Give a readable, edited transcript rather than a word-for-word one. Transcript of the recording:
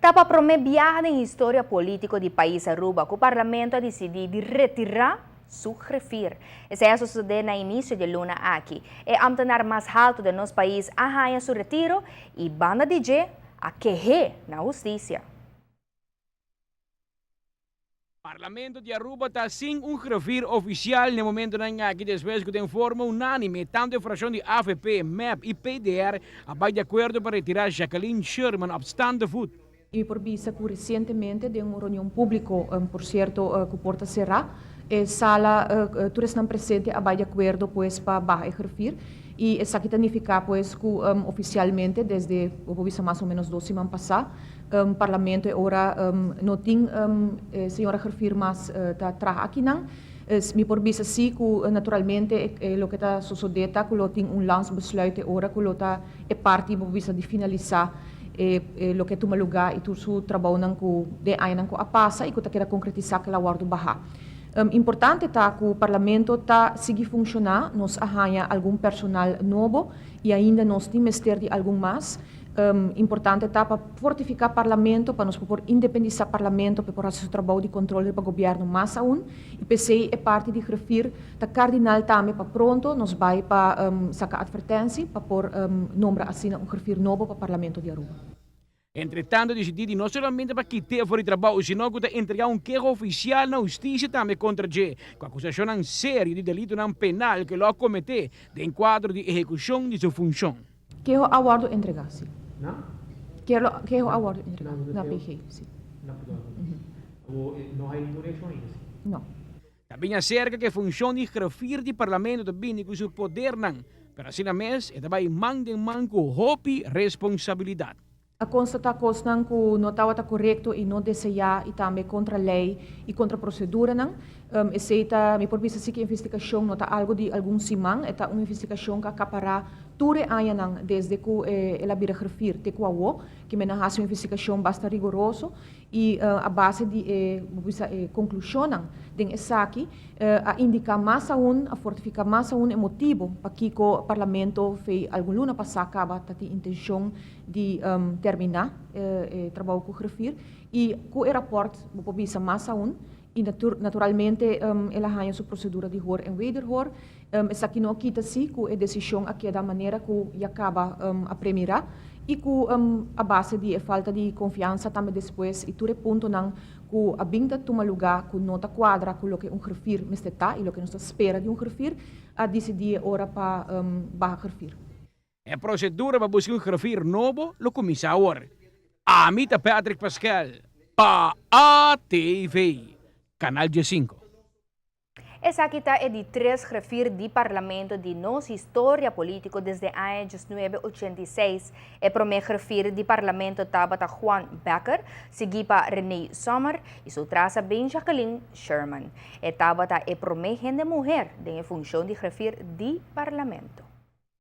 Tapa promebiar na história política do país Aruba, que o parlamento decidiu de retirar seu refir. Esse é suceder no início de luna aqui. É a ambtenar mais alto do nosso país arranha seu retiro e banda DJ a querer na justiça. O Parlamento de Aruba está sem refir oficial no momento que depois que tem forma unânime, tanto a fração de AFP, MEP e PDR, vai de acordo para retirar Jacqueline Sherman obstante de voto. E por vista que recentemente de uma reunião pública, por certo, que porta será, sala todos estão presentes a de acordo pues para baixar refir e isso aqui significa pues que oficialmente desde o vista mais ou menos 2 semanas passadas, parlamento agora não tem senhora refir mais tá atrás aqui não. Me por vista sim que naturalmente o que está sucedendo que tem lance besluit agora que está é parte por vista de finalizar lo que toma lugar e tudo o trabalho que de ano que passa e que quer concretizar que a guarda barra. Importante está que o parlamento está seguir funcionar, nós arranha algum personal novo e ainda nós temos de algum mais. Importante está para fortificar o parlamento, para nós poder independizar o parlamento, para fazer o trabalho de controle para o governo mais aún. E PCI é parte de refir, está cardinal também para pronto, nós vai para sacar advertência, para pôr nombrar assim refir novo para o parlamento de Aruba. Entretanto, decidido não somente para quitar fora de trabalho, sino que entregar queixa oficial na justiça também contra G, com acusação em sério de delito penal que lo cometeu de enquadro de execução de sua função. Quero aguardo entregar, sim. Não? Quero aguardo entregar, na PG, sim. Não há nenhuma reação ainda? Não. Também acerca que a função de refir de parlamento também com seu poder não, para assim mesmo, é também mão com roupa e responsabilidade. A constatar que não estava correto e não desejar e também contra a lei e contra a procedura não. Essa me por vista que a investigação não está algo de algum simão, é uma investigação que acapará tudo aí não desde que ela vira refir te qual que me narra uma investigação bastante rigorosa e a base de conclusão não den essa aqui a indicar mais aún, a fortificar mais aún o motivo para que o parlamento fez algum luna passada acaba a intenção de terminar o trabalho com o refir e com o rapporto por vista mais aún e naturalmente ela ganha sua procedura de hor en wederhoor. Essa aqui não quita se que a decisão aqui é da maneira que acaba a premirar e que a base de falta de confiança também depois e tudo ponto não que a vinda toma lugar que não está quadra com o que refir está e o que nós espera de refir a decidir hora para barra refir. A procedura para buscar refir novo lo começa agora. A mim Patrick Pascal para ATV. Canal G5. Essa aqui é de 3 refir de parlamento de nossa história política desde anos 1986. É primeiro refir de parlamento estava Juan Becker, seguido para René Sommer e sua traça bem Jacqueline Sherman. Estava a primeira mulher em função de refir de parlamento.